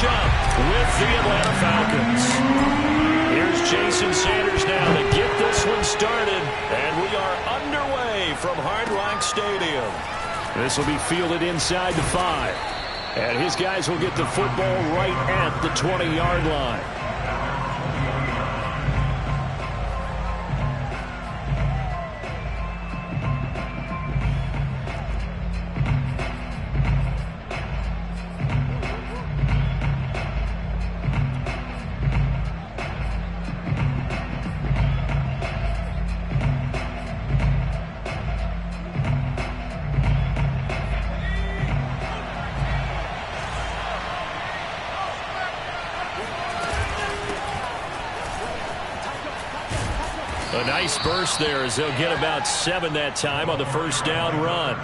matchup with the Atlanta Falcons. Here's Jason Sanders now to get this one started, and we are underway from Hard Rock Stadium. This will be fielded inside the 5, and his guys will get the football right at the 20-yard line. A nice burst there as they'll get about 7 that time on the first down run.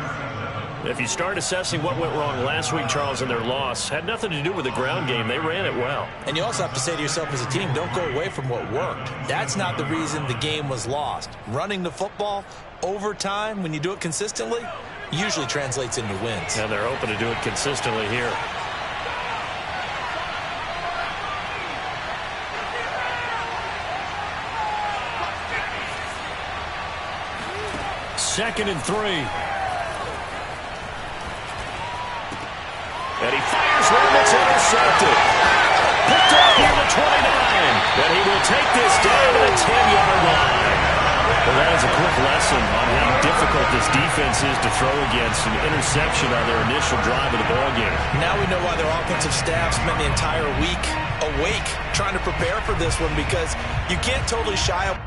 If you start assessing what went wrong last week, Charles, in their loss, had nothing to do with the ground game. They ran it well. And you also have to say to yourself as a team, don't go away from what worked. That's not the reason the game was lost. Running the football over time, when you do it consistently, usually translates into wins. And they're hoping to do it consistently here. Second and 3. And he fires one that's intercepted. Picked up near the 29. And he will take this down to the 10-yard line. Well, that is a quick lesson on how difficult this defense is to throw against. An interception on their initial drive of the ballgame. Now we know why their offensive staff spent the entire week awake trying to prepare for this one, because you can't totally shy away.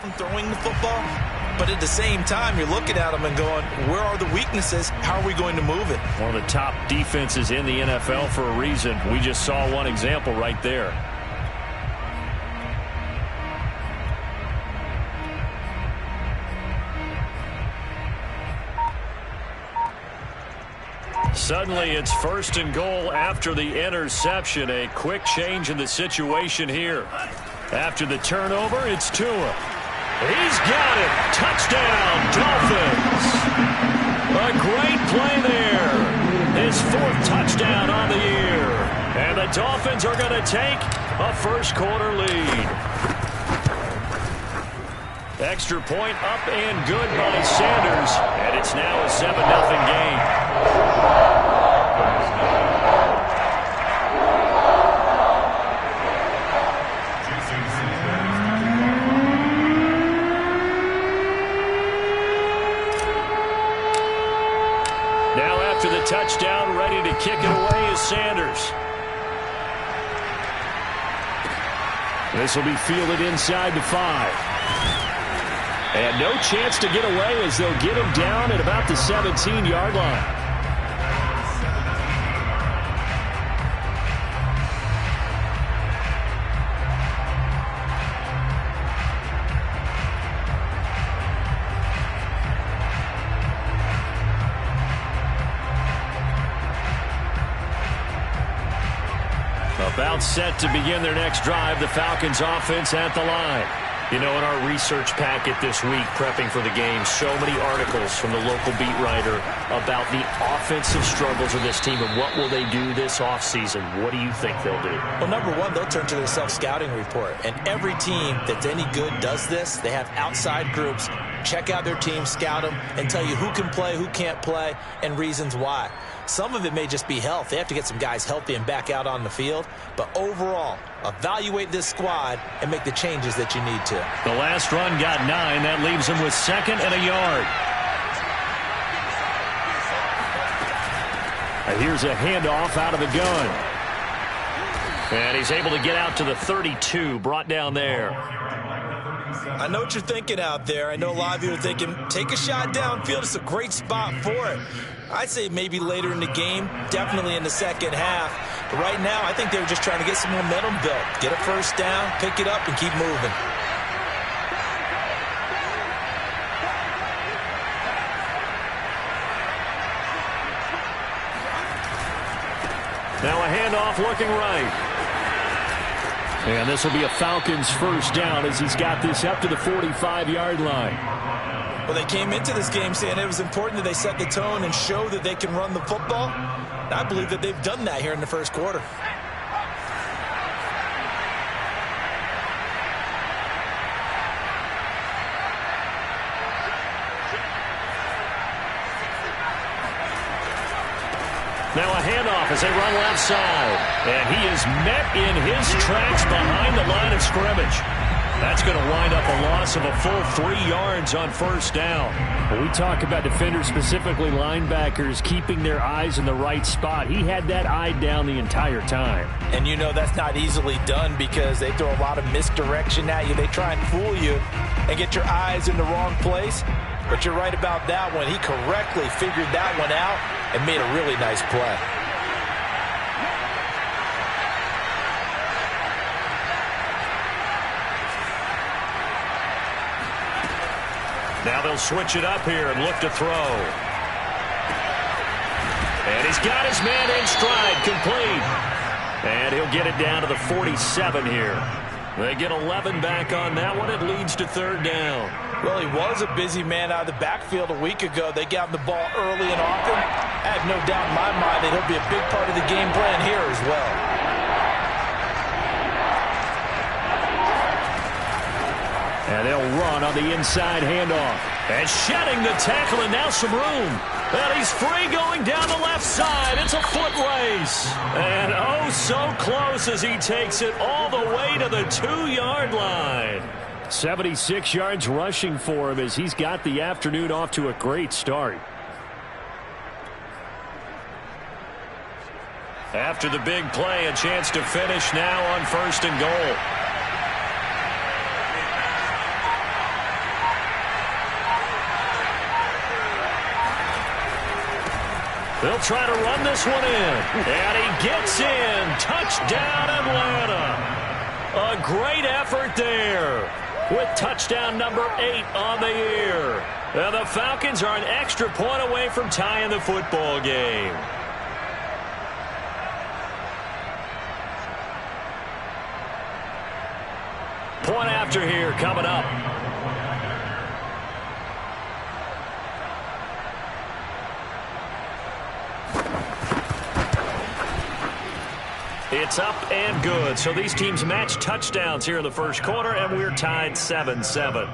From throwing the football, but at the same time you're looking at them and going, where are the weaknesses? How are we going to move it? One of the top defenses in the NFL for a reason. We just saw one example right there. Suddenly it's 1st and goal after the interception. A quick change in the situation here. After the turnover, it's Tua. He's got it. Touchdown, Dolphins. A great play there. His 4th touchdown on the year. And the Dolphins are going to take a first-quarter lead. Extra point up and good by Sanders. And it's now a 7-0 game. Touchdown, ready to kick it away is Sanders. This will be fielded inside the 5. And no chance to get away as they'll get him down at about the 17-yard line. About set to begin their next drive, the Falcons offense at the line. You know, in our research packet this week, prepping for the game, so many articles from the local beat writer about the offensive struggles of this team and what will they do this offseason. What do you think they'll do? Well, number one, they'll turn to their self-scouting report. And every team that's any good does this. They have outside groups. Check out their team, scout them, and tell you who can play, who can't play, and reasons why. Some of it may just be health. They have to get some guys healthy and back out on the field. But overall, evaluate this squad and make the changes that you need to. The last run got 9. That leaves them with 2nd and a yard. Here's a handoff out of the gun. And he's able to get out to the 32, brought down there. I know what you're thinking out there. I know a lot of you are thinking, take a shot downfield. It's a great spot for it. I'd say maybe later in the game, definitely in the second half. But right now, I think they were just trying to get some momentum built. Get a first down, pick it up, and keep moving. Now a handoff looking right. And this will be a Falcons first down as he's got this up to the 45-yard line. Well, they came into this game saying it was important that they set the tone and show that they can run the football. And I believe that they've done that here in the first quarter. Now a handoff as they run left side. And he is met in his tracks behind the line of scrimmage. That's going to wind up a loss of a full 3 yards on first down. When we talk about defenders, specifically linebackers, keeping their eyes in the right spot, he had that eye down the entire time. And you know that's not easily done because they throw a lot of misdirection at you. They try and fool you and get your eyes in the wrong place. But you're right about that one. He correctly figured that one out and made a really nice play. Now they'll switch it up here and look to throw. And he's got his man in stride, complete. And he'll get it down to the 47 here. They get 11 back on that one. It leads to third down. Well, he was a busy man out of the backfield a week ago. They got him the ball early and often. I have no doubt in my mind that he'll be a big part of the game plan here as well. And they'll run on the inside handoff. And shedding the tackle, and now some room. And he's free going down the left side. It's a foot race. And oh, so close as he takes it all the way to the 2-yard line. 76 yards rushing for him as he's got the afternoon off to a great start. After the big play, a chance to finish now on first and goal. They'll try to run this one in. And he gets in. Touchdown, Atlanta. A great effort there with touchdown number 8 on the year. And the Falcons are an extra point away from tying the football game. Point after here coming up. It's up and good. So these teams match touchdowns here in the first quarter, and we're tied 7-7.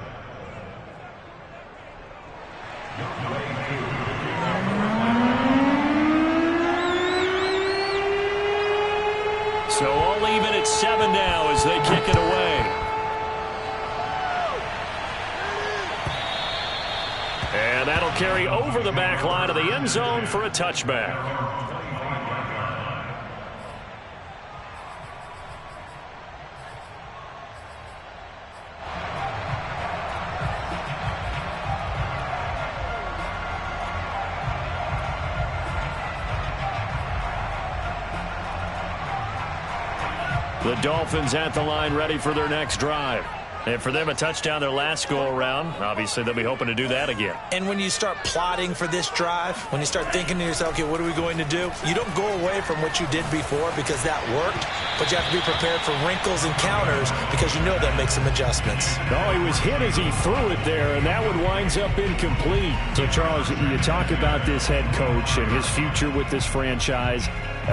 So all even at 7 now as they kick it away. And that'll carry over the back line of the end zone for a touchback. The Dolphins at the line ready for their next drive. And for them, a touchdown their last go-around. Obviously, they'll be hoping to do that again. And when you start plotting for this drive, when you start thinking to yourself, okay, what are we going to do? You don't go away from what you did before because that worked, but you have to be prepared for wrinkles and counters because you know they'll make some adjustments. No, he was hit as he threw it there, and that one winds up incomplete. So, Charles, you talk about this head coach and his future with this franchise.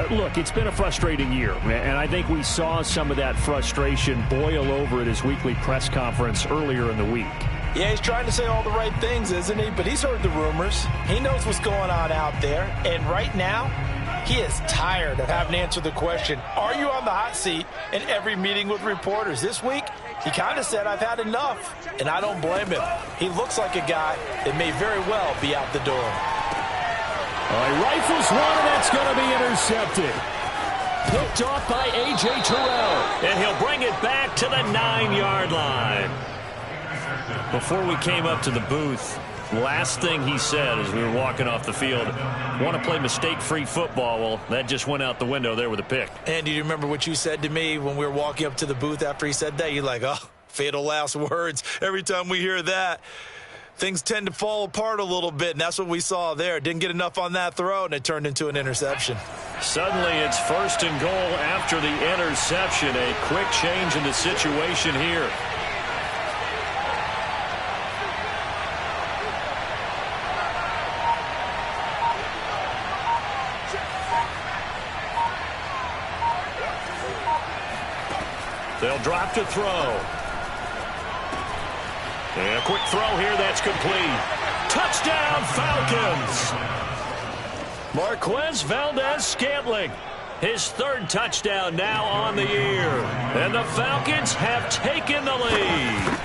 Look, it's been a frustrating year, and I think we saw some of that frustration boil over at his weekly press conference earlier in the week. Yeah, he's trying to say all the right things, isn't he? But he's heard the rumors. He knows what's going on out there. And right now, he is tired of having to answer the question, are you on the hot seat in every meeting with reporters? This week, he kind of said, I've had enough. And I don't blame him. He looks like a guy that may very well be out the door. He rifles one, and that's going to be intercepted. Picked off by A.J. Terrell. And he'll bring it back to the 9-yard line. Before we came up to the booth, last thing he said as we were walking off the field, want to play mistake-free football. Well, that just went out the window there with a pick. And do you remember what you said to me when we were walking up to the booth after he said that? You're like, oh, fatal last words. Every time we hear that, things tend to fall apart a little bit, and that's what we saw there. Didn't get enough on that throw, and it turned into an interception. Suddenly it's 1st and goal after the interception. A quick change in the situation here. They'll drop to throw. And a quick throw here, that's complete. Touchdown, Falcons! Marquez Valdez-Scantling, his 3rd touchdown now on the year. And the Falcons have taken the lead.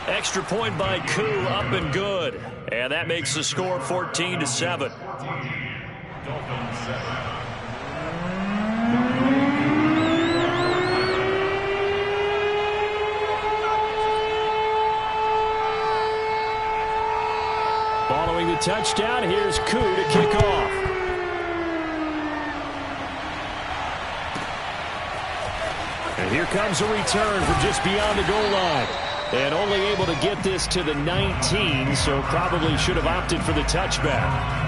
Extra point by Koo, up and good. And that makes the score 14-7. Following the touchdown, here's Koo to kick off. And here comes a return from just beyond the goal line. And only able to get this to the 19, so probably should have opted for the touchback.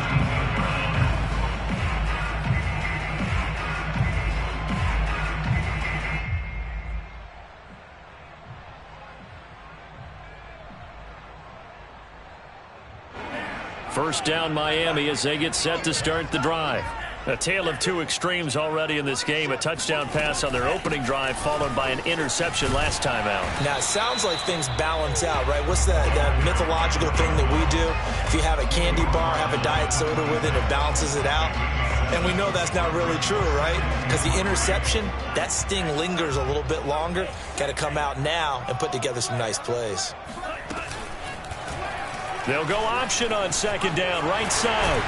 First down, Miami, as they get set to start the drive. A tale of two extremes already in this game. A touchdown pass on their opening drive, followed by an interception last time out. Now, it sounds like things balance out, right? What's that mythological thing that we do? If you have a candy bar, have a diet soda with it, it balances it out. And we know that's not really true, right? Because the interception, that sting lingers a little bit longer. Got to come out now and put together some nice plays. They'll go option on 2nd down, right side.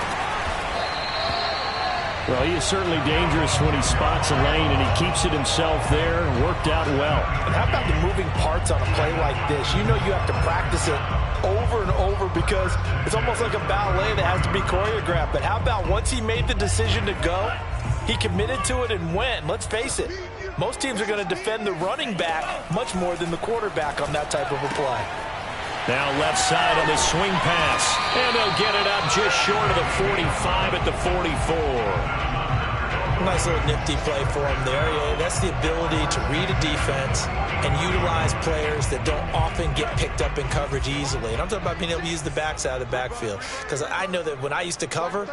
Well, he is certainly dangerous when he spots a lane, and he keeps it himself there. Worked out well. And how about the moving parts on a play like this? You know you have to practice it over and over because it's almost like a ballet that has to be choreographed. But how about once he made the decision to go, he committed to it and went. Let's face it, most teams are going to defend the running back much more than the quarterback on that type of a play. Now left side on the swing pass. And they'll get it up just short of the 45 at the 44. Nice little nifty play for him there. Yeah, that's the ability to read a defense and utilize players that don't often get picked up in coverage easily. And I'm talking about being able to use the backs out of the backfield. Because I know that when I used to cover,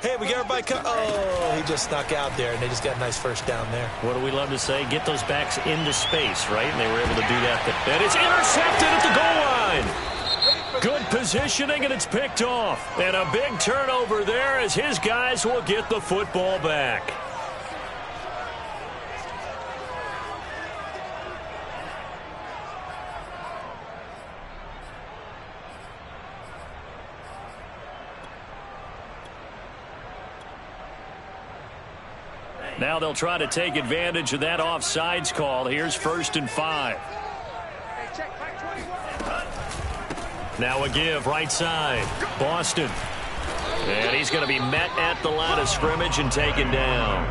hey, we get everybody oh, he just snuck out there, and they just got a nice first down there. What do we love to say? Get those backs into space, right? And they were able to do that. And it's intercepted at the goal line. Good positioning, and it's picked off. And a big turnover there as his guys will get the football back. Now they'll try to take advantage of that offsides call. Here's 1st and 5. Now a give, right side. Boston. And he's going to be met at the line of scrimmage and taken down.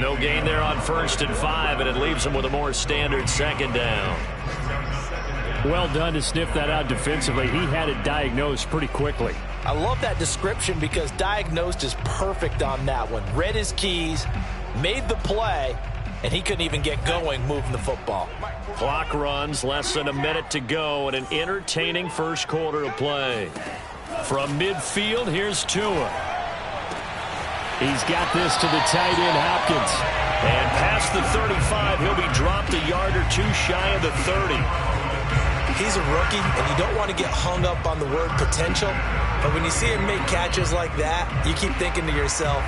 No gain there on 1st and 5, and it leaves him with a more standard 2nd down. Well done to sniff that out defensively. He had it diagnosed pretty quickly. I love that description because diagnosed is perfect on that one. Read his keys, made the play, and he couldn't even get going moving the football. Clock runs, less than a minute to go, and an entertaining first quarter of play. From midfield, here's Tua. He's got this to the tight end, Hopkins. And past the 35, he'll be dropped a yard or two shy of the 30. He's a rookie, and you don't want to get hung up on the word potential. But when you see him make catches like that, you keep thinking to yourself,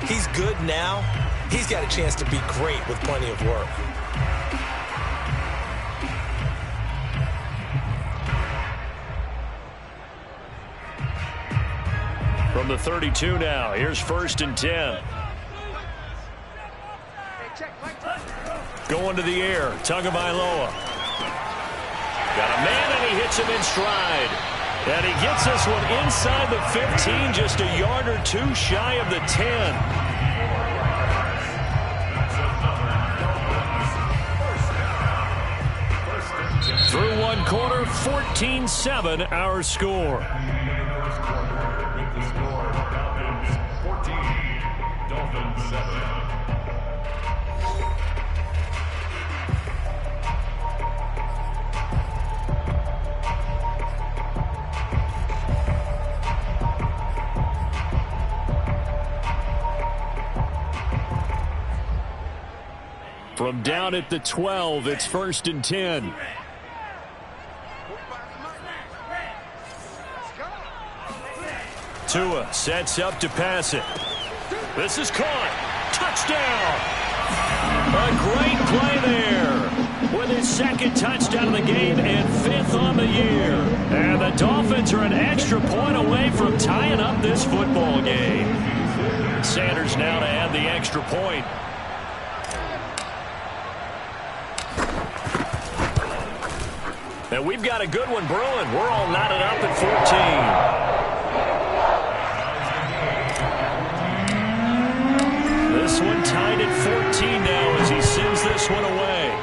he's good now. He's got a chance to be great with plenty of work. From from the 32 now. Here's 1st and 10. Going to the air. Tagovailoa. Got a man, and he hits him in stride. And he gets this one inside the 15, just a yard or two shy of the 10. Through one quarter, 14-7 our score. Dolphins 7. From down at the 12, it's 1st and 10. Tua sets up to pass it. This is caught. Touchdown. A great play there. With his 2nd touchdown of the game and 5th on the year. And the Dolphins are an extra point away from tying up this football game. Sanders now to add the extra point. And we've got a good one brewing. We're all knotted up at 14. This one tied at 14 now as he sends this one away.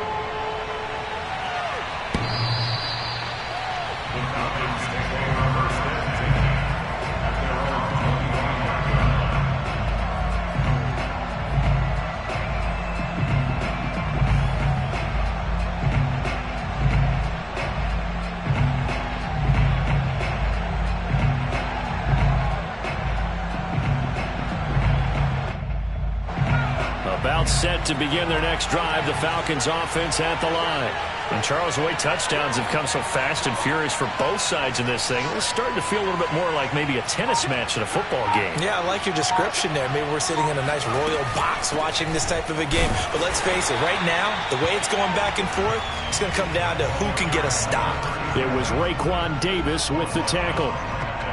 About set to begin their next drive, the Falcons offense at the line. And Charles, the way touchdowns have come so fast and furious for both sides in this thing, it's starting to feel a little bit more like maybe a tennis match in a football game. Yeah, I like your description there. Maybe we're sitting in a nice royal box watching this type of a game. But let's face it, right now, the way it's going back and forth, it's going to come down to who can get a stop. It was Raekwon Davis with the tackle.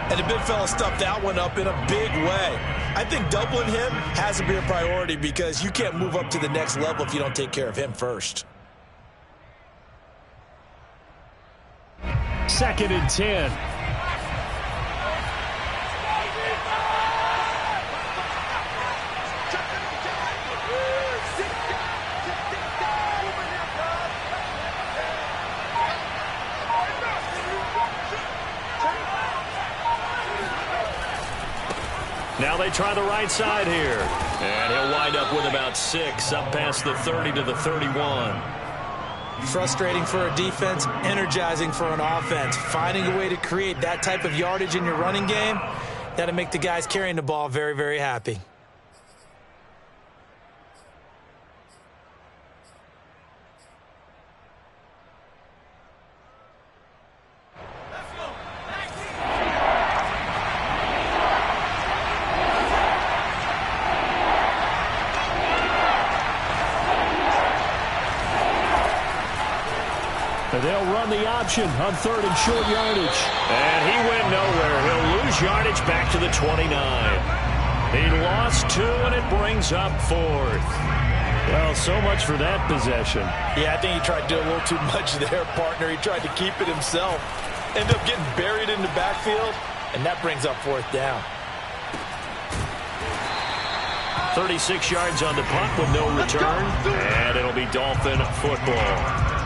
And the big fella stuffed that one up in a big way. I think doubling him has to be a priority because you can't move up to the next level if you don't take care of him first. 2nd and 10. Now they try the right side here. And he'll wind up with about 6 up past the 30 to the 31. Frustrating for a defense, energizing for an offense. Finding a way to create that type of yardage in your running game, that'll make the guys carrying the ball very, very happy. They'll run the option on 3rd and short yardage. And he went nowhere. He'll lose yardage back to the 29. He lost 2, and it brings up 4th. Well, so much for that possession. Yeah, I think he tried to do a little too much there, partner. He tried to keep it himself. Ended up getting buried in the backfield, and that brings up 4th down. 36 yards on the punt with no return, and it'll be Dolphin football.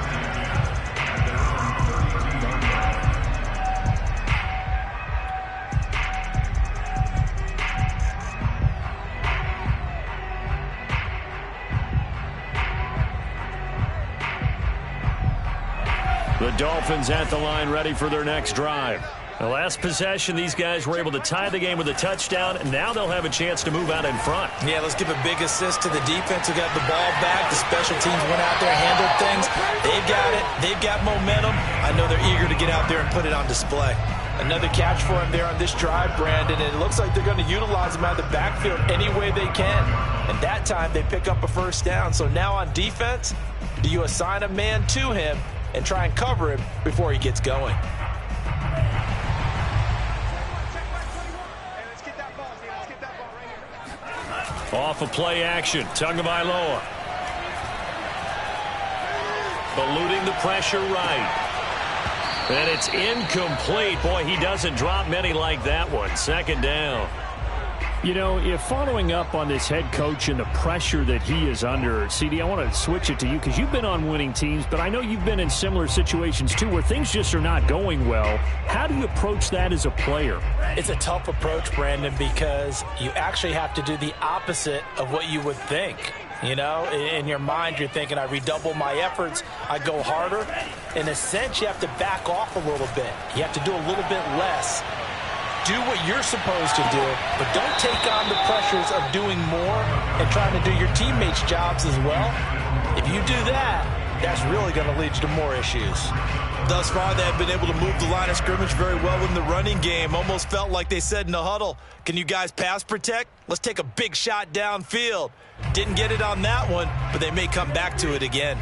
The Dolphins at the line ready for their next drive. The last possession, these guys were able to tie the game with a touchdown, and now they'll have a chance to move out in front. Yeah, let's give a big assist to the defense who got the ball back. The special teams went out there, handled things. They've got it. They've got momentum. I know they're eager to get out there and put it on display. Another catch for him there on this drive, Brandon, and it looks like they're going to utilize him out of the backfield any way they can. And that time, they pick up a 1st down. So now on defense, do you assign a man to him and try and cover him before he gets going? Off of play action, Tagovailoa. Eluding the pressure right. And it's incomplete. Boy, he doesn't drop many like that one. Second down. You know, if following up on this head coach and the pressure that he is under, CD, I want to switch it to you because you've been on winning teams, but I know you've been in similar situations too where things just are not going well. How do you approach that as a player? It's a tough approach, Brandon, because you actually have to do the opposite of what you would think. You know, in your mind, you're thinking, I redouble my efforts, I go harder. In a sense, you have to back off a little bit. You have to do a little bit less. Do what you're supposed to do, but don't take on the pressures of doing more and trying to do your teammates' jobs as well. If you do that, that's really going to lead you to more issues. Thus far, they have been able to move the line of scrimmage very well in the running game. Almost felt like they said in the huddle, can you guys pass protect? Let's take a big shot downfield. Didn't get it on that one, but they may come back to it again.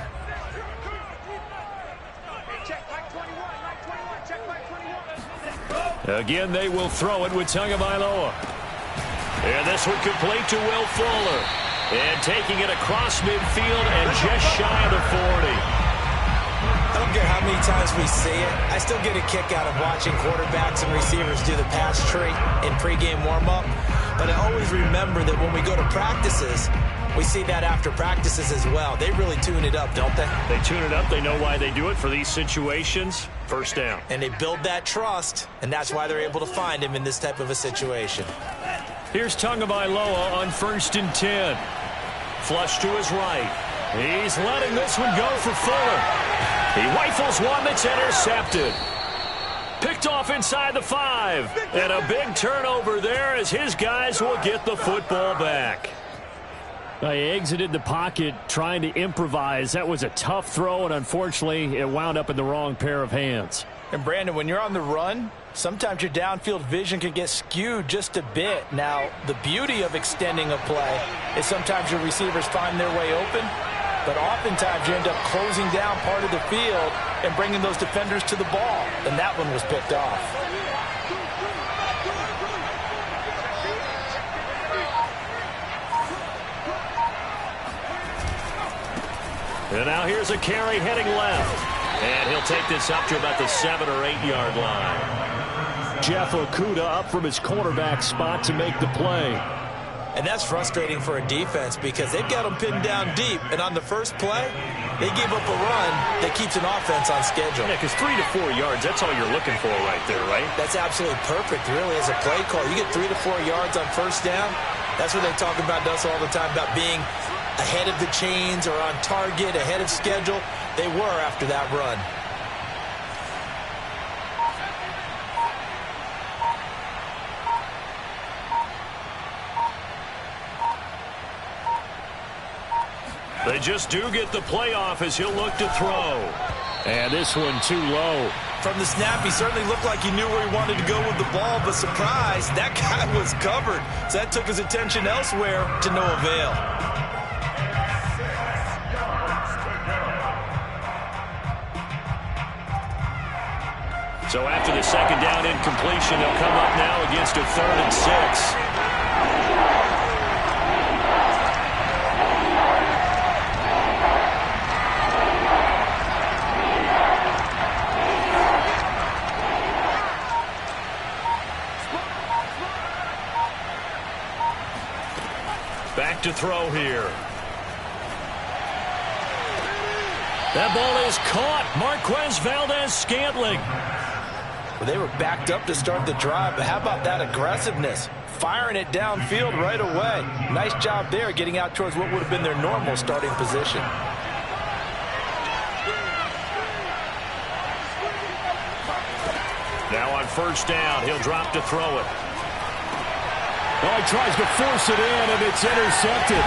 Again, they will throw it with Tagovailoa. And this one complete to Will Fuller. And taking it across midfield and just shy of the 40. I don't care how many times we see it. I still get a kick out of watching quarterbacks and receivers do the pass tree in pregame warm-up. But I always remember that when we go to practices, we see that after practices as well. They really tune it up, don't they? They tune it up. They know why they do it for these situations. First down. And they build that trust, and that's why they're able to find him in this type of a situation. Here's Tagovailoa on 1st and 10. Flush to his right. He's letting this one go for Fuller. He rifles one that's intercepted. Picked off inside the 5. And a big turnover there as his guys will get the football back. He exited the pocket trying to improvise. That was a tough throw, and unfortunately, it wound up in the wrong pair of hands. And, Brandon, when you're on the run, sometimes your downfield vision can get skewed just a bit. Now, the beauty of extending a play is sometimes your receivers find their way open, but oftentimes you end up closing down part of the field and bringing those defenders to the ball, and that one was picked off. And now here's a carry heading left. And he'll take this up to about the 7 or 8 yard line. Jeff Okudah up from his cornerback spot to make the play. And that's frustrating for a defense because they've got them pinned down deep. And on the first play, they give up a run that keeps an offense on schedule. Yeah, because 3 to 4 yards, that's all you're looking for right there, right? That's absolutely perfect, really, as a play call. You get 3 to 4 yards on first down. That's what they talk about us all the time, about being ahead of the chains or on target, ahead of schedule. They were after that run. They just do get the playoff as he'll look to throw. And this one too low. From the snap, he certainly looked like he knew where he wanted to go with the ball, but surprise, that guy was covered. So that took his attention elsewhere to no avail. So after the second down incompletion, they'll come up now against a 3rd and 6. Back to throw here. That ball is caught. Marquez Valdes-Scantling. Well, they were backed up to start the drive, but how about that aggressiveness? Firing it downfield right away. Nice job there getting out towards what would have been their normal starting position. Now on first down, he'll drop to throw it. Oh, he tries to force it in, and it's intercepted.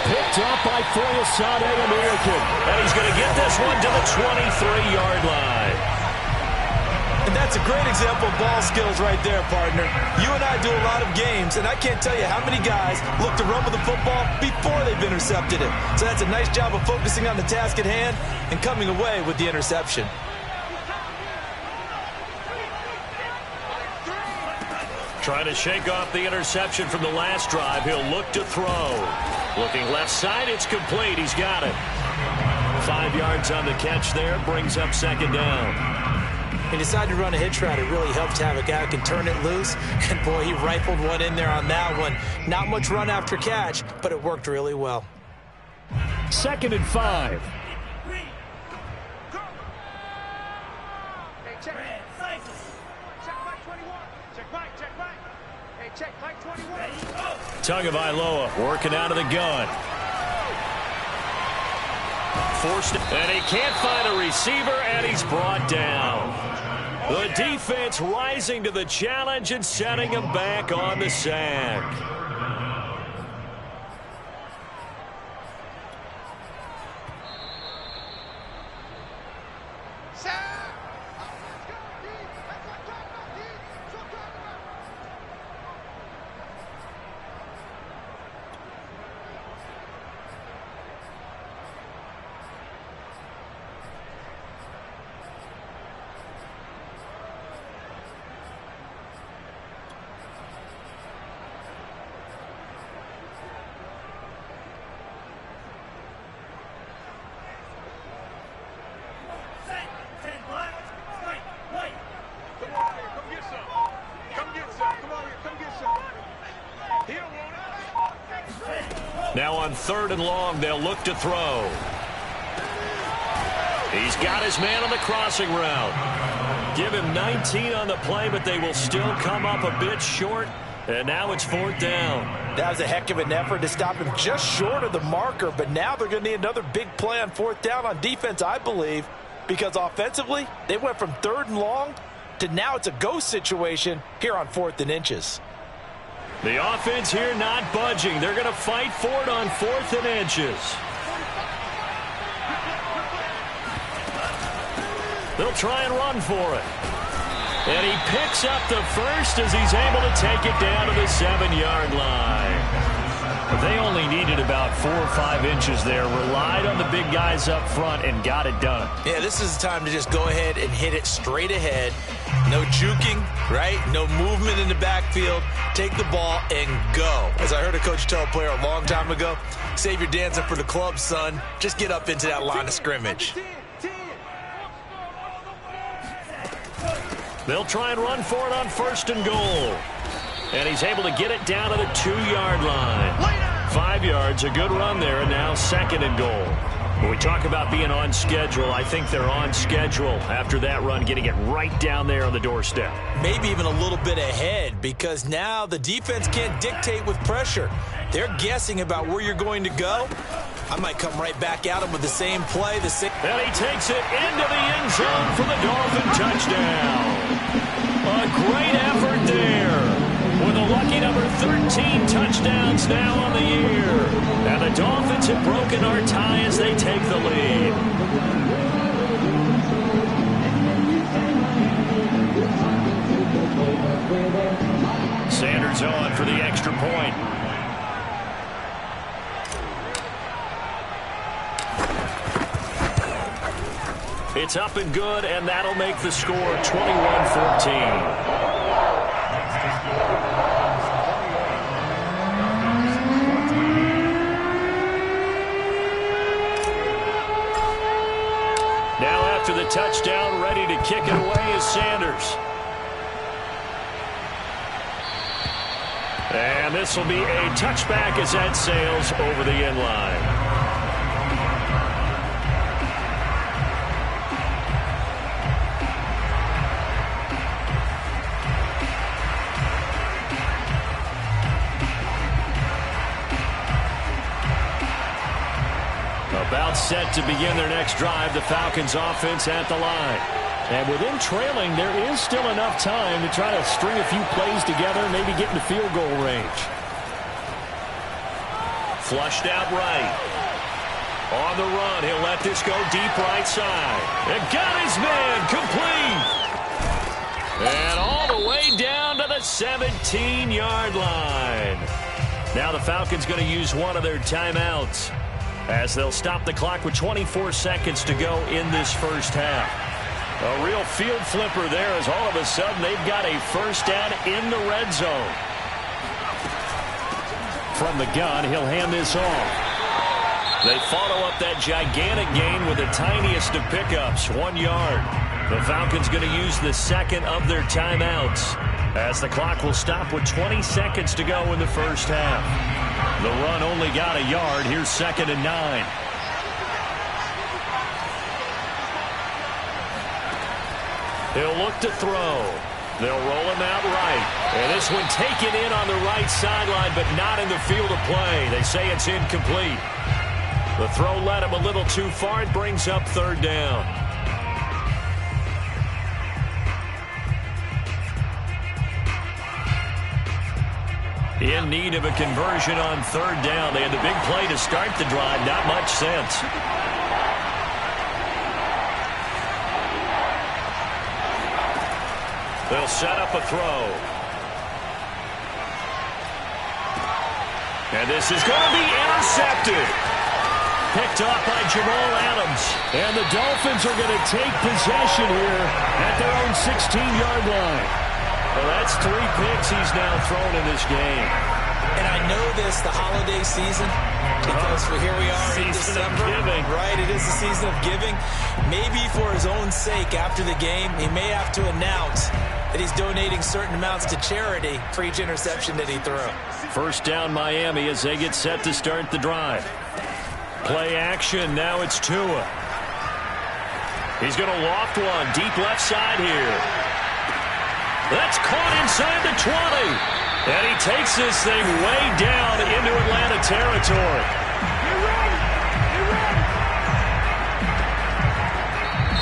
Picked up by Foyesade American. And he's going to get this one to the 23-yard line. And that's a great example of ball skills right there, partner. You and I do a lot of games, and I can't tell you how many guys look to run with the football before they've intercepted it. So that's a nice job of focusing on the task at hand and coming away with the interception. Trying to shake off the interception from the last drive. He'll look to throw. Looking left side, it's complete. He's got it. 5 yards on the catch there. Brings up second down. He decided to run a hitch route. It really helped to have a guy who can turn it loose. And, boy, he rifled one in there on that one. Not much run after catch, but it worked really well. 2nd and 5. Tagovailoa working out of the gun. Forced, and he can't find a receiver, and he's brought down. The defense rising to the challenge and setting him back on the sack. Now on 3rd and long, they'll look to throw. He's got his man on the crossing route. Give him 19 on the play, but they will still come up a bit short. And now it's 4th down. That was a heck of an effort to stop him just short of the marker, but now they're going to need another big play on 4th down on defense, I believe, because offensively, they went from 3rd and long to now it's a go situation here on 4th and inches. The offense here not budging. They're going to fight for it on 4th and inches. They'll try and run for it. And he picks up the first as he's able to take it down to the 7-yard line. But they only needed about 4 or 5 inches there. Relied on the big guys up front and got it done. Yeah, this is the time to just go ahead and hit it straight ahead. No juking, right? No movement in the backfield. Take the ball and go. As I heard a coach tell a player a long time ago, save your dancing for the club, son. Just get up into that line of scrimmage. They'll try and run for it on 1st and goal. And he's able to get it down to the 2-yard line. 5 yards, a good run there, and now 2nd and goal. When we talk about being on schedule, I think they're on schedule after that run, getting it right down there on the doorstep. Maybe even a little bit ahead, because now the defense can't dictate with pressure. They're guessing about where you're going to go. I might come right back at him with the same play. And he takes it into the end zone for the Dolphin touchdown. A great effort there. With a lucky number 13 touchdowns now on the year. And the Dolphins have broken our tie as they take the lead. Sanders on for the extra point. It's up and good, and that'll make the score 21-14. To the touchdown, ready to kick it away is Sanders. And this will be a touchback as that sails over the end line. About set to begin their next drive, the Falcons offense at the line. And with them trailing, there is still enough time to try to string a few plays together, maybe get into field goal range. Flushed out right. On the run, he'll let this go deep right side. And got his man complete. And all the way down to the 17-yard line. Now the Falcons going to use one of their timeouts, as they'll stop the clock with 24 seconds to go in this first half. A real field flipper there as all of a sudden they've got a first down in the red zone. From the gun, he'll hand this off. They follow up that gigantic gain with the tiniest of pickups, 1 yard. The Falcons going to use the second of their timeouts as the clock will stop with 20 seconds to go in the first half. The run only got a yard. Here's 2nd and 9. He'll look to throw. They'll roll him out right. And this one taken in on the right sideline, but not in the field of play. They say it's incomplete. The throw led him a little too far. It brings up 3rd down. In need of a conversion on 3rd down. They had the big play to start the drive. Not much sense. They'll set up a throw. And this is going to be intercepted. Picked off by Jamal Adams. And the Dolphins are going to take possession here at their own 16-yard line. Well, that's 3 picks he's now thrown in this game. And I know this, the holiday season, because here we are in December. Right, it is the season of giving. Maybe for his own sake after the game, he may have to announce that he's donating certain amounts to charity for each interception that he threw. First down Miami as they get set to start the drive. Play action, now it's Tua. He's going to loft one, deep left side here. That's caught inside the 20. And he takes this thing way down into Atlanta territory.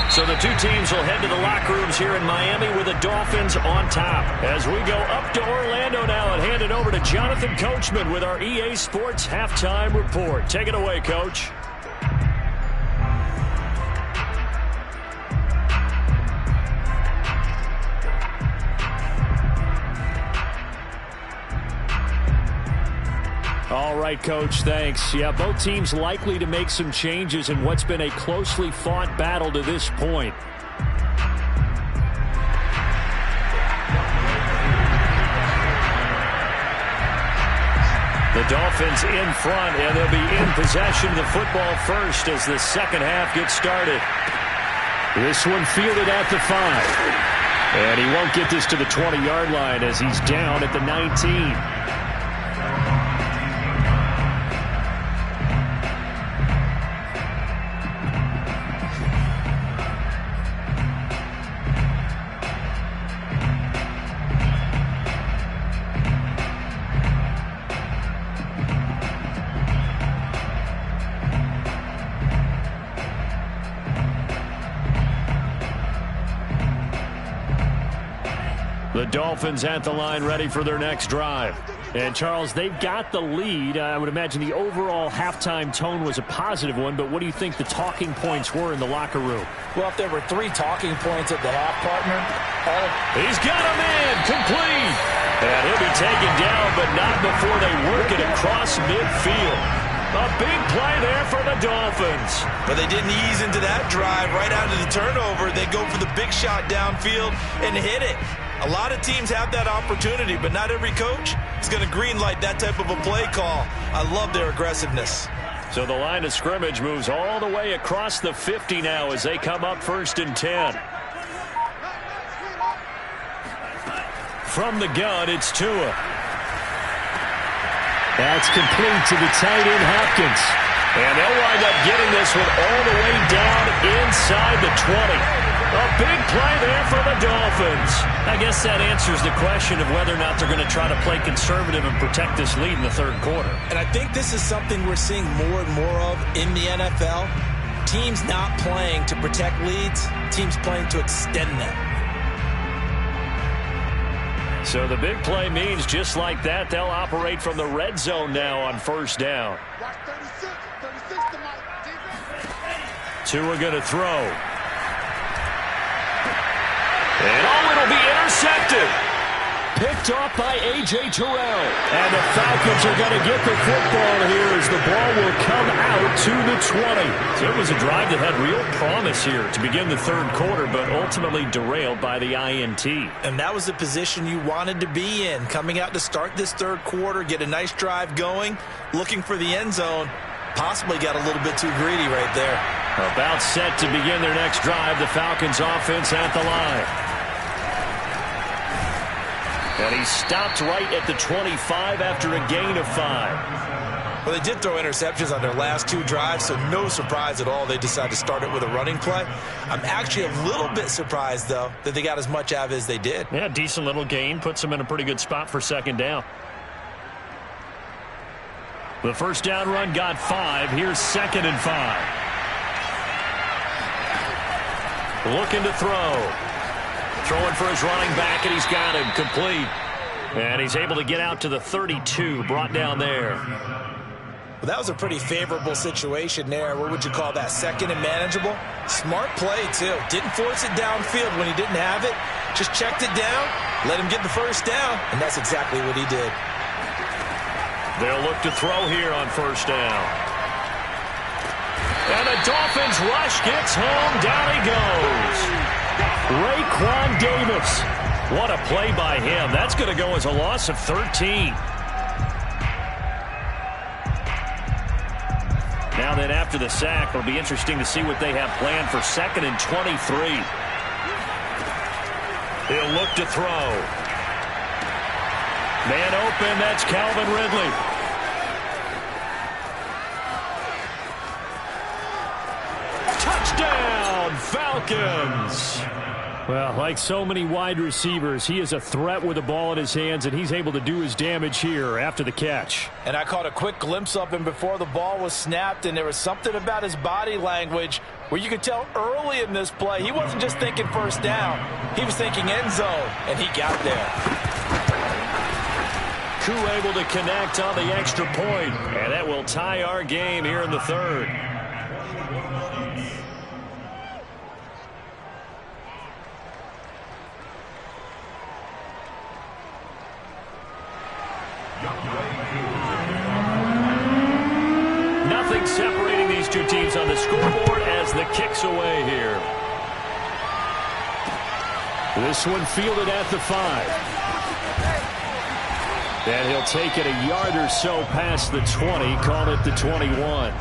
So the two teams will head to the locker rooms here in Miami with the Dolphins on top. As we go up to Orlando now and hand it over to Jonathan Coachman with our EA Sports Halftime Report. Take it away, Coach. All right, Coach, thanks. Yeah, both teams likely to make some changes in what's been a closely fought battle to this point. The Dolphins in front, and they'll be in possession of the football first as the second half gets started. This one fielded at the 5. And he won't get this to the 20-yard line as he's down at the 19. The Dolphins at the line ready for their next drive. And, Charles, they've got the lead. I would imagine the overall halftime tone was a positive one, but what do you think the talking points were in the locker room? Well, if there were 3 talking points at the half, partner, he's got a man complete. And he'll be taken down, but not before they work it across midfield. A big play there for the Dolphins. But they didn't ease into that drive right out of the turnover. They go for the big shot downfield and hit it. A lot of teams have that opportunity, but not every coach is going to greenlight that type of a play call. I love their aggressiveness. So the line of scrimmage moves all the way across the 50 now as they come up 1st and 10. From the gun, it's Tua. That's complete to the tight end, Hopkins. And they'll wind up getting this one all the way down inside the 20. A big play there for the Dolphins. I guess that answers the question of whether or not they're going to try to play conservative and protect this lead in the 3rd quarter. And I think this is something we're seeing more and more of in the NFL. Teams not playing to protect leads, teams playing to extend them. So the big play means just like that, they'll operate from the red zone now on 1st down. Tua going to throw. And it'll be intercepted. Picked off by A.J. Terrell. And the Falcons are going to get the football here as the ball will come out to the 20. So it was a drive that had real promise here to begin the third quarter, but ultimately derailed by the INT. And that was the position you wanted to be in. Coming out to start this third quarter, get a nice drive going, looking for the end zone. Possibly got a little bit too greedy right there. About set to begin their next drive, the Falcons offense at the line. And he stopped right at the 25 after a gain of 5. Well, they did throw interceptions on their last 2 drives, so no surprise at all they decided to start it with a running play. I'm actually a little bit surprised, though, that they got as much out of it as they did. Yeah, decent little gain. Puts them in a pretty good spot for second down. The first down run got 5. Here's 2nd and 5. Looking to throw. Throwing for his running back, and he's got him complete. And he's able to get out to the 32, brought down there. Well, that was a pretty favorable situation there. What would you call that? Second and manageable? Smart play, too. Didn't force it downfield when he didn't have it. Just checked it down, let him get the first down, and that's exactly what he did. They'll look to throw here on first down. And the Dolphins rush gets home. Down he goes. Raekwon Davis. What a play by him. That's going to go as a loss of 13. Now then, after the sack, it'll be interesting to see what they have planned for 2nd and 23. He'll look to throw. Man open, that's Calvin Ridley. Touchdown, Falcons. Well, like so many wide receivers, he is a threat with the ball in his hands, and he's able to do his damage here after the catch. And I caught a quick glimpse of him before the ball was snapped, and there was something about his body language where you could tell early in this play he wasn't just thinking first down. He was thinking end zone, and he got there. Koo able to connect on the extra point, and that will tie our game here in the third. Nothing separating these two teams on the scoreboard as the kick's away here. This one fielded at the 5. And he'll take it a yard or so past the 20, call it the 21.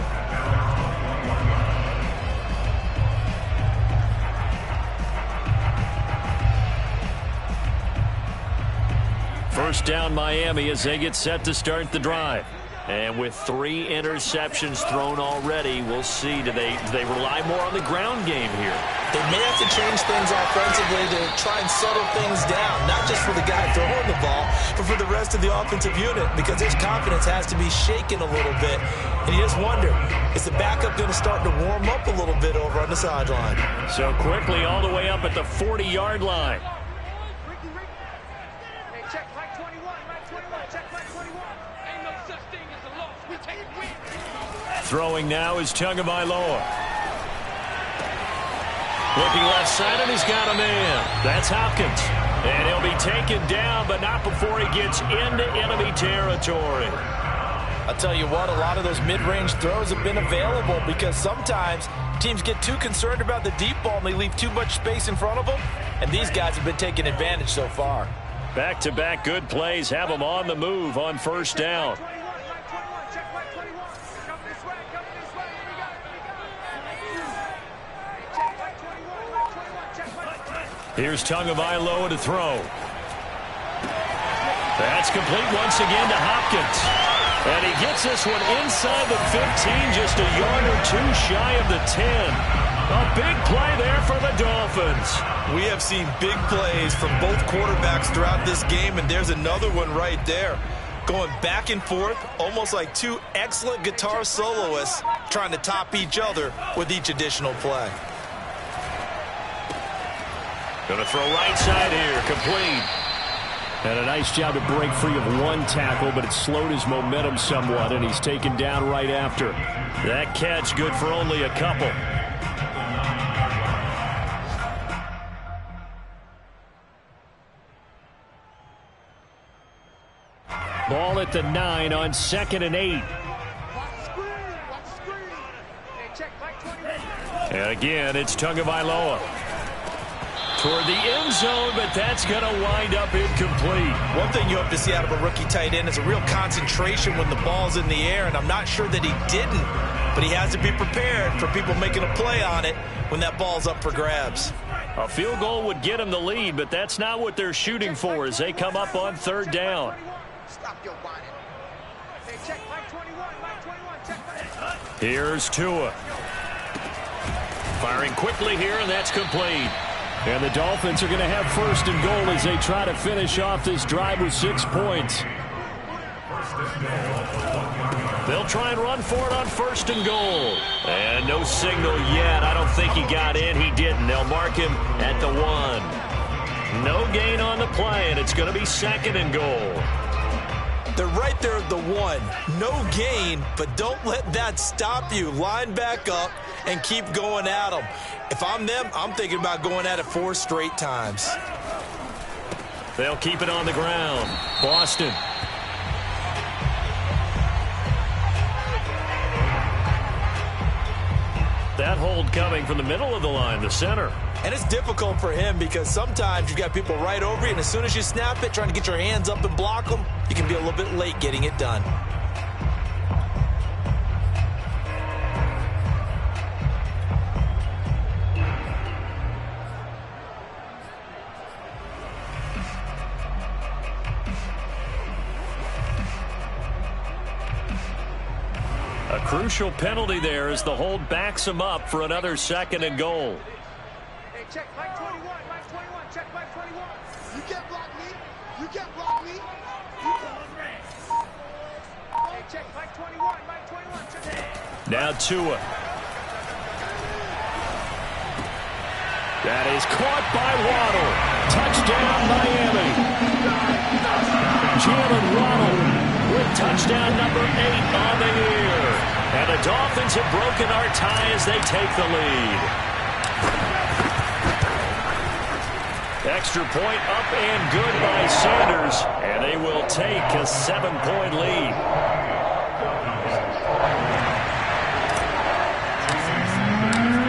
First down Miami as they get set to start the drive. And with 3 interceptions thrown already, we'll see. Do they rely more on the ground game here? They may have to change things offensively to try and settle things down, not just for the guy throwing the ball, but for the rest of the offensive unit, because his confidence has to be shaken a little bit. And you just wonder, is the backup going to start to warm up a little bit over on the sideline? So quickly all the way up at the 40-yard line. Throwing now is Tagovailoa. Looking left side, and he's got a man. That's Hopkins. And he'll be taken down, but not before he gets into enemy territory. I'll tell you what, a lot of those mid-range throws have been available because sometimes teams get too concerned about the deep ball and they leave too much space in front of them, and these guys have been taking advantage so far. Back-to-back good plays have them on the move on first down. Here's Tagovailoa to throw. That's complete once again to Hopkins. And he gets this one inside the 15, just a yard or 2 shy of the 10. A big play there for the Dolphins. We have seen big plays from both quarterbacks throughout this game, and there's another one right there. Going back and forth, almost like 2 excellent guitar soloists trying to top each other with each additional play. Going to throw right side here, complete. And a nice job to break free of 1 tackle, but it slowed his momentum somewhat, and he's taken down right after. That catch good for only a couple. Ball at the 9 on 2nd and 8. And again, it's Tagovailoa. Toward the end zone, but that's going to wind up incomplete. One thing you hope to see out of a rookie tight end is a real concentration when the ball's in the air, and I'm not sure that he didn't, but he has to be prepared for people making a play on it when that ball's up for grabs. A field goal would get him the lead, but that's not what they're shooting for as they come up on third down. Here's Tua. Firing quickly here, and that's complete. And the Dolphins are going to have first and goal as they try to finish off this drive with 6 points. They'll try and run for it on first and goal. And no signal yet. I don't think he got in. He didn't. They'll mark him at the 1. No gain on the play, and it's going to be second and goal. They're right there at the 1. No gain, but don't let that stop you. Line back up and keep going at them. If I'm them, I'm thinking about going at it 4 straight times. They'll keep it on the ground. Boston. That hold coming from the middle of the line, the center. And it's difficult for him because sometimes you've got people right over you, and as soon as you snap it, trying to get your hands up and block them, you can be a little bit late getting it done. A crucial penalty there as the hold backs him up for another second and goal. Hey, check Mike 21, Mike 21, check Mike 21. You can't block me. You can't block me. Hey, check Mike 21, Mike 21, check. Now Tua. That is caught by Waddle. Touchdown, Miami. Jalen Waddle with touchdown number 8 on the year. And the Dolphins have broken our tie as they take the lead. Extra point up and good by Sanders. And they will take a 7-point lead.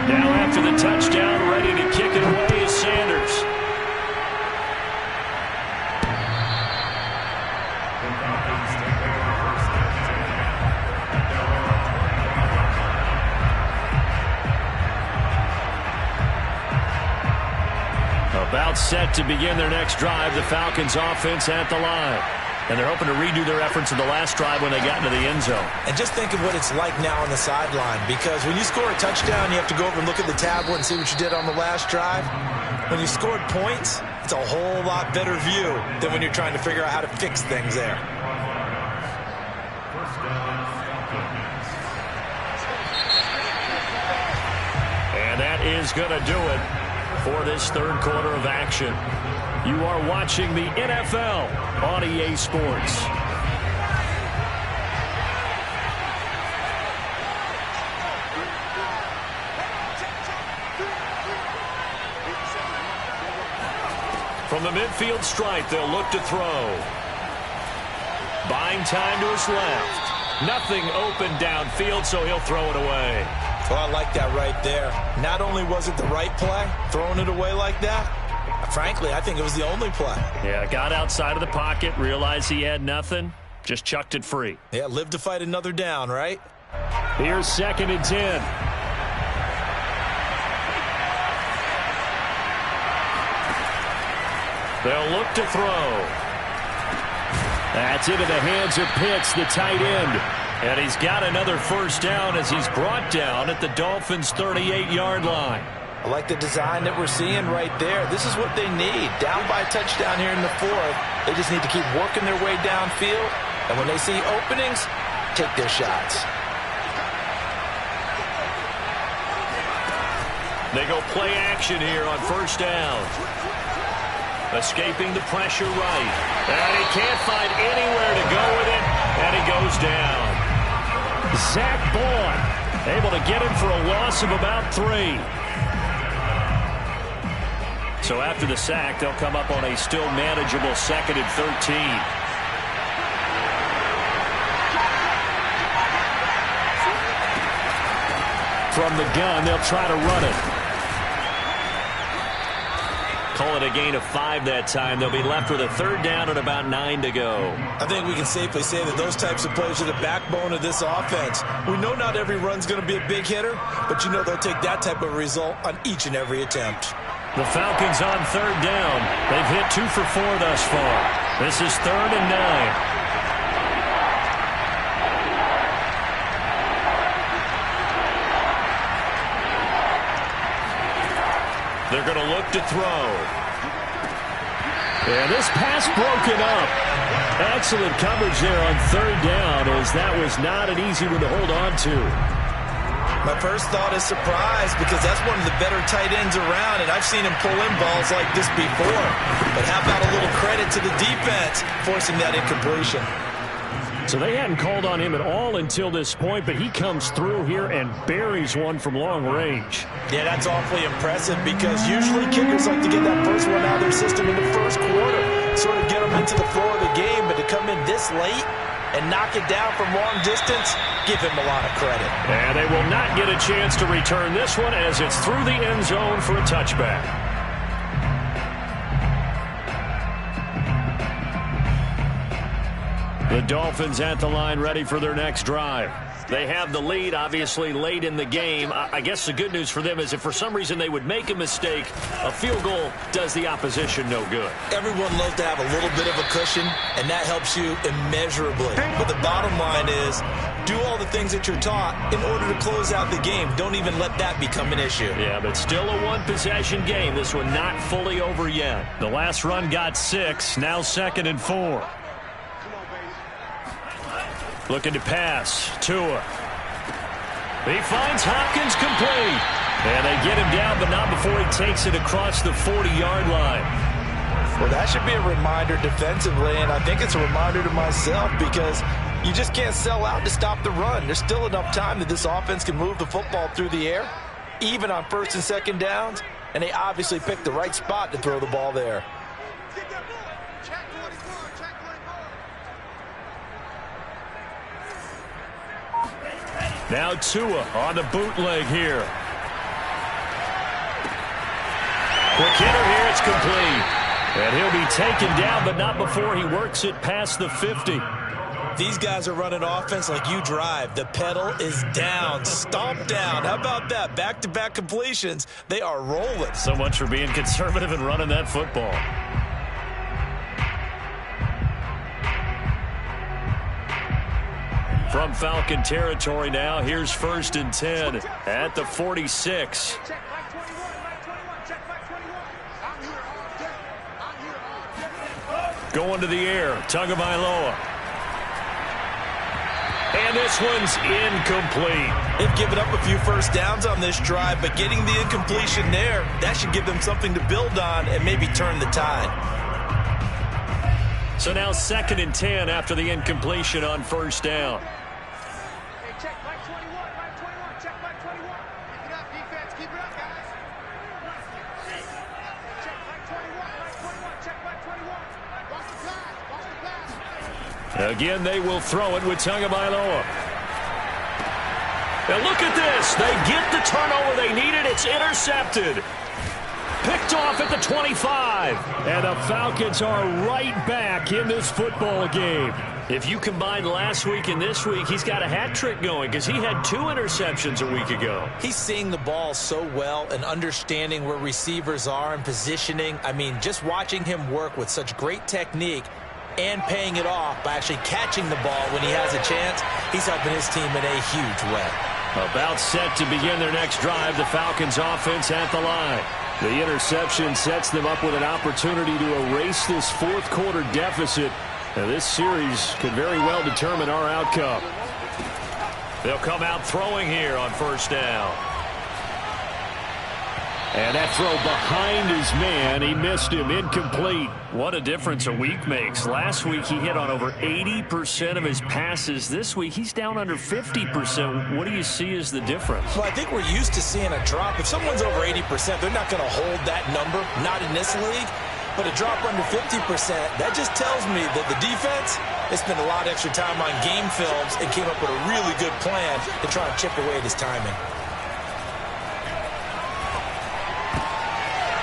Now after the touchdown, ready to kick it away is Sanders. About set to begin their next drive, the Falcons offense at the line. And they're hoping to redo their efforts in the last drive when they got into the end zone. And just think of what it's like now on the sideline, because when you score a touchdown, you have to go over and look at the tablet and see what you did on the last drive. When you scored points, it's a whole lot better view than when you're trying to figure out how to fix things there. And that is going to do it for this third quarter of action. You are watching the NFL on EA Sports. From the midfield stripe, they'll look to throw. Buying time to his left. Nothing open downfield, so he'll throw it away. Well, I like that right there. Not only was it the right play, throwing it away like that, frankly, I think it was the only play. Yeah, got outside of the pocket, realized he had nothing, just chucked it free. Yeah, live to fight another down, right? Here's 2nd and 10. They'll look to throw. That's into the hands of Pitts, the tight end. And he's got another first down as he's brought down at the Dolphins' 38-yard line. I like the design that we're seeing right there. This is what they need. Down by a touchdown here in the 4th. They just need to keep working their way downfield. And when they see openings, take their shots. They go play action here on first down. Escaping the pressure right. And he can't find anywhere to go with it. And he goes down. Zach Bourne able to get him for a loss of about 3. So after the sack, they'll come up on a still manageable 2nd and 13. from the gun. They'll try to run it. Call it a gain of 5 that time. They'll be left with a 3rd down and about 9 to go. I think we can safely say that those types of plays are the backbone of this offense. We know not every run's going to be a big hitter, but you know they'll take that type of result on each and every attempt. The Falcons on 3rd down. They've hit 2 for 4 thus far. This is 3rd and 9. They're going to look to throw. And this pass broken up. Excellent coverage there on 3rd down, as that was not an easy one to hold on to. My first thought is surprise, because that's one of the better tight ends around, and I've seen him pull in balls like this before. But how about a little credit to the defense forcing that incompletion? So they hadn't called on him at all until this point, but he comes through here and buries one from long range. Yeah, that's awfully impressive, because usually kickers like to get that first one out of their system in the first quarter, sort of get them into the flow of the game, but to come in this late and knock it down from long distance, give him a lot of credit. And they will not get a chance to return this one, as it's through the end zone for a touchback. The Dolphins at the line, ready for their next drive. They have the lead, obviously, late in the game. I guess the good news for them is if for some reason they would make a mistake, a field goal does the opposition no good. Everyone loves to have a little bit of a cushion, and that helps you immeasurably. But the bottom line is, do all the things that you're taught in order to close out the game. Don't even let that become an issue. Yeah, but still a one-possession game. This one not fully over yet. The last run got 6, now 2nd and 4. Looking to pass. Tua. He finds Hopkins complete. And they get him down, but not before he takes it across the 40-yard line. Well, that should be a reminder defensively, and I think it's a reminder to myself, because you just can't sell out to stop the run. There's still enough time that this offense can move the football through the air, even on 1st and 2nd downs, and they obviously picked the right spot to throw the ball there. Now Tua on the bootleg here. Quick hitter here, it's complete. And he'll be taken down, but not before he works it past the 50. These guys are running offense like you drive. The pedal is down, stomp down. How about that? Back-to-back completions. They are rolling. So much for being conservative and running that football. From Falcon territory now, here's 1st and 10 at the 46. Going to the air, Tagovailoa. And this one's incomplete. They've given up a few first downs on this drive, but getting the incompletion there, that should give them something to build on and maybe turn the tide. So now 2nd and 10 after the incompletion on 1st down. Check Mike 21, Mike 21, check Mike 21. Keep it up, defense, keep it up, guys. Check Mike 21, Mike 21, check Mike 21. Watch the pass, watch the pass. Again, they will throw it with Tagovailoa. Now look at this. They get the turnover they needed. It's intercepted. Picked off at the 25. And the Falcons are right back in this football game. If you combine last week and this week, he's got a hat trick going, because he had 2 interceptions a week ago. He's seeing the ball so well and understanding where receivers are and positioning. I mean, just watching him work with such great technique and paying it off by actually catching the ball when he has a chance, he's helping his team in a huge way. About set to begin their next drive, the Falcons offense at the line. The interception sets them up with an opportunity to erase this 4th quarter deficit. Now, this series could very well determine our outcome. They'll come out throwing here on 1st down. And that throw behind his man, he missed him, incomplete. What a difference a week makes. Last week he hit on over 80% of his passes. This week he's down under 50%. What do you see as the difference? Well, I think we're used to seeing a drop. If someone's over 80%, they're not going to hold that number, not in this league. But a drop under 50%, that just tells me that the defense, they spent a lot of extra time on game films and came up with a really good plan to try and chip away at his timing.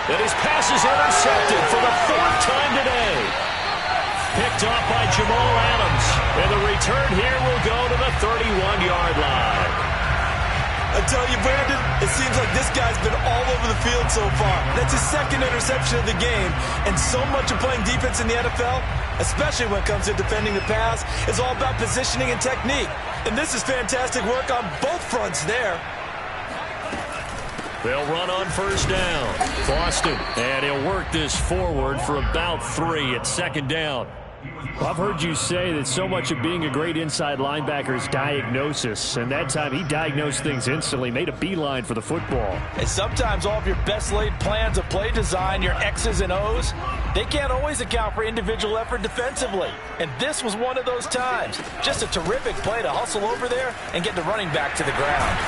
And his pass is intercepted for the 4th time today. Picked off by Jamal Adams. And the return here will go to the 31-yard line. I tell you, Brandon, it seems like this guy's been all over the field so far. That's his 2nd interception of the game. And so much of playing defense in the NFL, especially when it comes to defending the pass, is all about positioning and technique. And this is fantastic work on both fronts there. They'll run on 1st down. Boston, and he'll work this forward for about 3 at 2nd down. Well, I've heard you say that so much of being a great inside linebacker is diagnosis, and that time he diagnosed things instantly, made a beeline for the football. And sometimes all of your best laid plans of play design, your X's and O's, they can't always account for individual effort defensively. And this was one of those times. Just a terrific play to hustle over there and get the running back to the ground.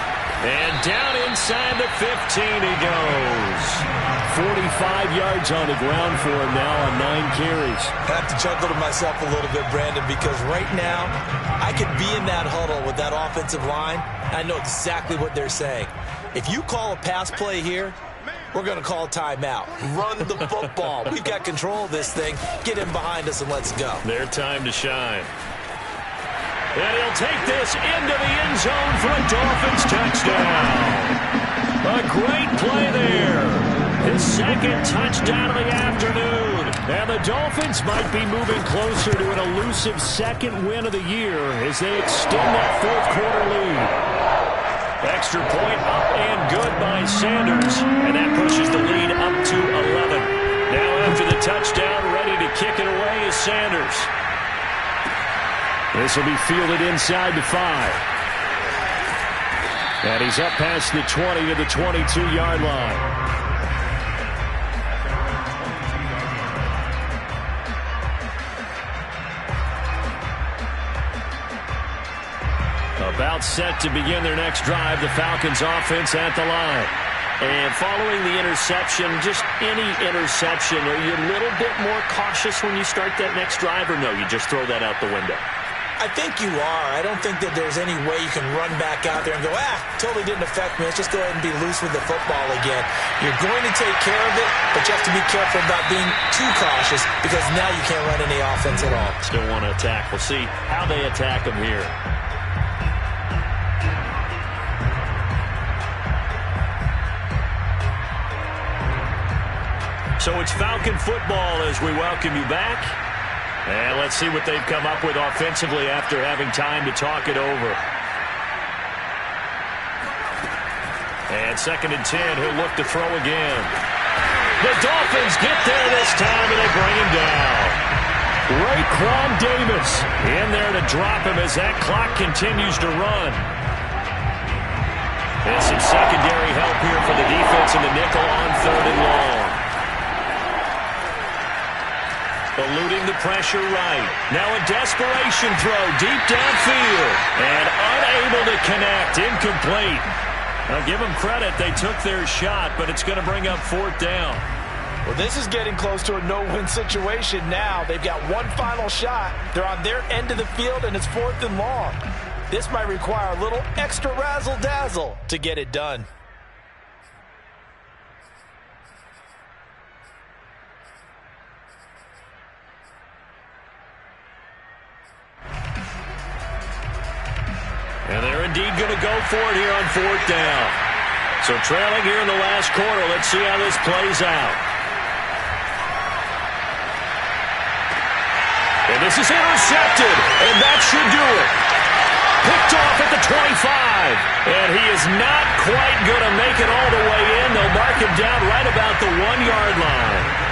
And down inside the 15 he goes. 45 yards on the ground for him now on 9 carries. I have to chuckle to myself a little bit, Brandon, because right now I could be in that huddle with that offensive line. I know exactly what they're saying. If you call a pass play here, we're going to call a timeout. Run the football. We've got control of this thing. Get him behind us and let's go. Their time to shine. And he'll take this into the end zone for a Dolphins touchdown. A great play there. His 2nd touchdown of the afternoon. And the Dolphins might be moving closer to an elusive 2nd win of the year as they extend that 4th quarter lead. Extra point up and good by Sanders. And that pushes the lead up to 11. Now after the touchdown, ready to kick it away is Sanders. This will be fielded inside the 5. And he's up past the 20 to the 22-yard line. About set to begin their next drive, the Falcons offense at the line. And following the interception, just any interception, are you a little bit more cautious when you start that next drive, or no, you just throw that out the window? I think you are. I don't think that there's any way you can run back out there and go, totally didn't affect me. Let's just go ahead and be loose with the football again. You're going to take care of it, but you have to be careful about being too cautious because now you can't run any offense at all. Still want to attack. We'll see how they attack them here. So it's Falcon football as we welcome you back. And let's see what they've come up with offensively after having time to talk it over. And 2nd and 10, he'll look to throw again. The Dolphins get there this time, and they bring him down. Raekwon Davis in there to drop him as that clock continues to run. And some secondary help here for the defense in the nickel on 3rd and long. Eluding the pressure right. Now a desperation throw deep downfield. And unable to connect. Incomplete. Now give them credit. They took their shot, but it's going to bring up 4th down. Well, this is getting close to a no-win situation now. They've got one final shot. They're on their end of the field, and it's 4th and long. This might require a little extra razzle-dazzle to get it done. And they're indeed going to go for it here on 4th down. So trailing here in the last quarter. Let's see how this plays out. And this is intercepted. And that should do it. Picked off at the 25. And he is not quite going to make it all the way in. They'll mark him down right about the 1-yard line.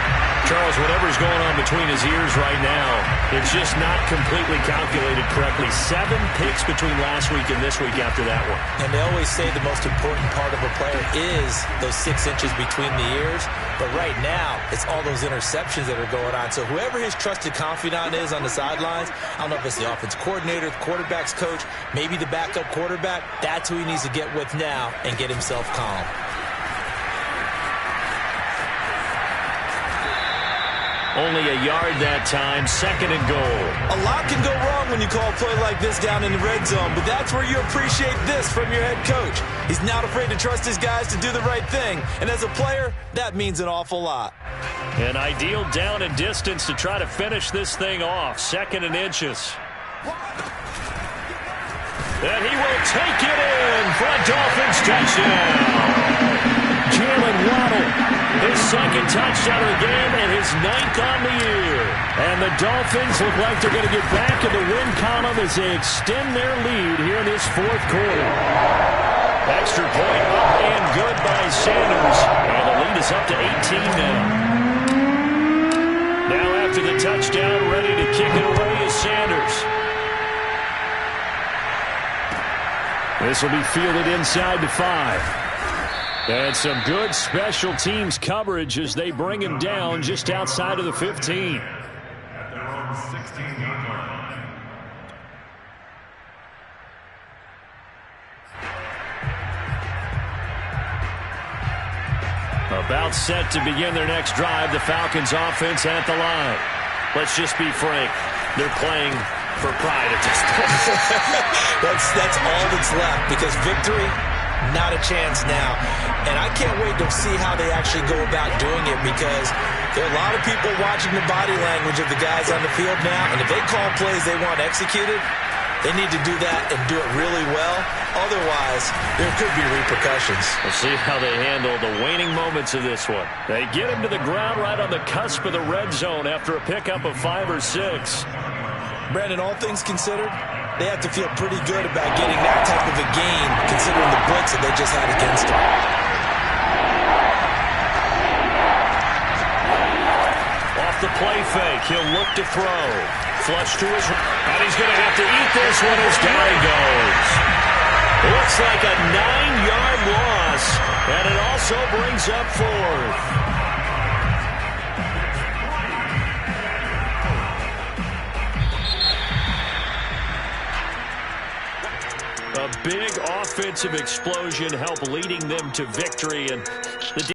Charles, whatever's going on between his ears right now, it's just not completely calculated correctly. 7 picks between last week and this week after that one. And they always say the most important part of a player is those 6 inches between the ears. But right now, it's all those interceptions that are going on. So whoever his trusted confidant is on the sidelines, I don't know if it's the offense coordinator, the quarterback's coach, maybe the backup quarterback, that's who he needs to get with now and get himself calm. Only a yard that time, 2nd and goal. A lot can go wrong when you call a play like this down in the red zone, but that's where you appreciate this from your head coach. He's not afraid to trust his guys to do the right thing, and as a player, that means an awful lot. An ideal down and distance to try to finish this thing off, 2nd and inches. And he will take it in for a Dolphins touchdown. Jalen Waddle, his 2nd touchdown of the game and his 9th on the year. And the Dolphins look like they're going to get back in the win column as they extend their lead here in this 4th quarter. Extra point up and good by Sanders. And the lead is up to 18 now. Now after the touchdown, ready to kick it away is Sanders. This will be fielded inside the 5. And some good special teams coverage as they bring him down just outside of the 15. About set to begin their next drive, the Falcons offense at the line. Let's just be frank. They're playing for pride at this point. That's all that's left because victory, not a chance now. And I can't wait to see how they actually go about doing it because there are a lot of people watching the body language of the guys on the field now. And if they call plays they want executed, they need to do that and do it really well. Otherwise, there could be repercussions. We'll see how they handle the waning moments of this one. They get him to the ground right on the cusp of the red zone after a pickup of 5 or 6. Brandon, all things considered, they have to feel pretty good about getting that type of a gain considering the blitz that they just had against them. Off the play fake, he'll look to throw. Flush to his and he's going to have to eat this one as down he goes. Looks like a 9-yard loss, and it also brings up 4th. A big offensive explosion helped leading them to victory, and the